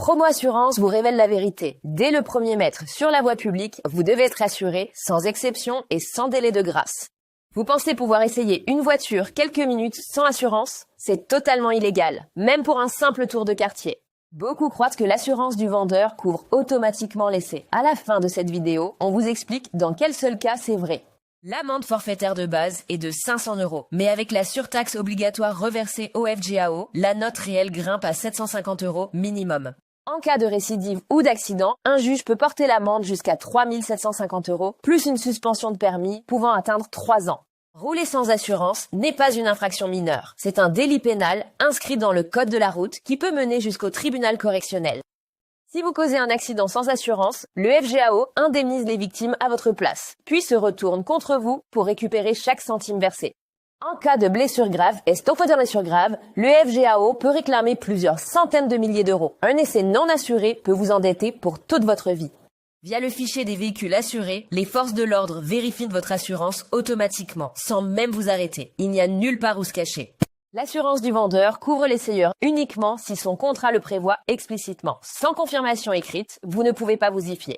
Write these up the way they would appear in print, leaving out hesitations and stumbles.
Promo Assurance vous révèle la vérité. Dès le premier mètre sur la voie publique, vous devez être assuré, sans exception et sans délai de grâce. Vous pensez pouvoir essayer une voiture quelques minutes sans assurance? C'est totalement illégal, même pour un simple tour de quartier. Beaucoup croient que l'assurance du vendeur couvre automatiquement l'essai. À la fin de cette vidéo, on vous explique dans quel seul cas c'est vrai. L'amende forfaitaire de base est de 500 €, mais avec la surtaxe obligatoire reversée au FGAO, la note réelle grimpe à 750 € minimum. En cas de récidive ou d'accident, un juge peut porter l'amende jusqu'à 3 750 €, plus une suspension de permis pouvant atteindre 3 ans. Rouler sans assurance n'est pas une infraction mineure. C'est un délit pénal inscrit dans le code de la route qui peut mener jusqu'au tribunal correctionnel. Si vous causez un accident sans assurance, le FGAO indemnise les victimes à votre place, puis se retourne contre vous pour récupérer chaque centime versé. En cas de blessure grave et blessure grave, le FGAO peut réclamer plusieurs centaines de milliers d'euros. Un essai non assuré peut vous endetter pour toute votre vie. Via le fichier des véhicules assurés, les forces de l'ordre vérifient votre assurance automatiquement, sans même vous arrêter. Il n'y a nulle part où se cacher. L'assurance du vendeur couvre l'essayeur uniquement si son contrat le prévoit explicitement. Sans confirmation écrite, vous ne pouvez pas vous y fier.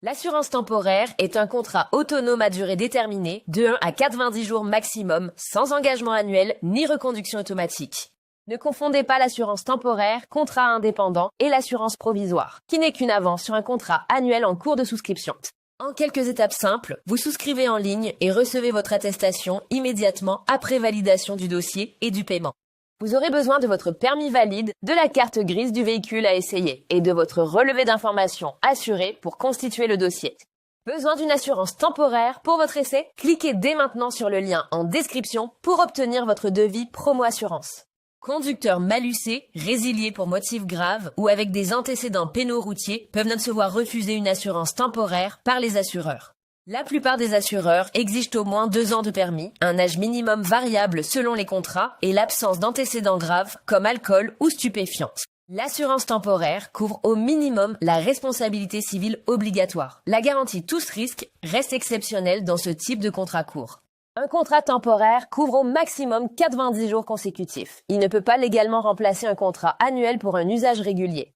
L'assurance temporaire est un contrat autonome à durée déterminée, de 1 à 90 jours maximum, sans engagement annuel ni reconduction automatique. Ne confondez pas l'assurance temporaire, contrat indépendant et l'assurance provisoire, qui n'est qu'une avance sur un contrat annuel en cours de souscription. En quelques étapes simples, vous souscrivez en ligne et recevez votre attestation immédiatement après validation du dossier et du paiement. Vous aurez besoin de votre permis valide, de la carte grise du véhicule à essayer et de votre relevé d'informations assuré pour constituer le dossier. Besoin d'une assurance temporaire pour votre essai? Cliquez dès maintenant sur le lien en description pour obtenir votre devis Promo Assurance. Conducteurs malucés, résiliés pour motifs graves ou avec des antécédents pénaux routiers peuvent se voir refuser une assurance temporaire par les assureurs. La plupart des assureurs exigent au moins 2 ans de permis, un âge minimum variable selon les contrats et l'absence d'antécédents graves comme alcool ou stupéfiants. L'assurance temporaire couvre au minimum la responsabilité civile obligatoire. La garantie tous risques reste exceptionnelle dans ce type de contrat court. Un contrat temporaire couvre au maximum 90 jours consécutifs. Il ne peut pas légalement remplacer un contrat annuel pour un usage régulier.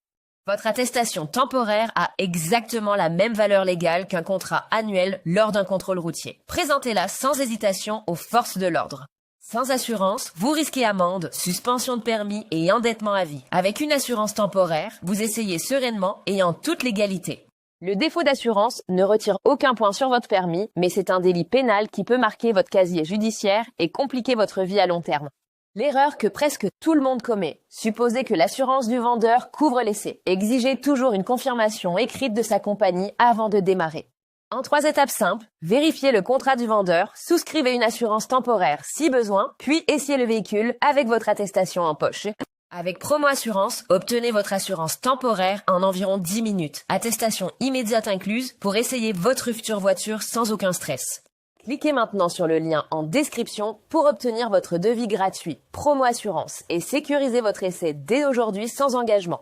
Votre attestation temporaire a exactement la même valeur légale qu'un contrat annuel lors d'un contrôle routier. Présentez-la sans hésitation aux forces de l'ordre. Sans assurance, vous risquez amende, suspension de permis et endettement à vie. Avec une assurance temporaire, vous essayez sereinement et en toute légalité. Le défaut d'assurance ne retire aucun point sur votre permis, mais c'est un délit pénal qui peut marquer votre casier judiciaire et compliquer votre vie à long terme. L'erreur que presque tout le monde commet, supposer que l'assurance du vendeur couvre l'essai. Exigez toujours une confirmation écrite de sa compagnie avant de démarrer. En 3 étapes simples, vérifiez le contrat du vendeur, souscrivez une assurance temporaire si besoin, puis essayez le véhicule avec votre attestation en poche. Avec Promo Assurance, obtenez votre assurance temporaire en environ 10 minutes. Attestation immédiate incluse pour essayer votre future voiture sans aucun stress. Cliquez maintenant sur le lien en description pour obtenir votre devis gratuit Promo Assurance et sécurisez votre essai dès aujourd'hui sans engagement.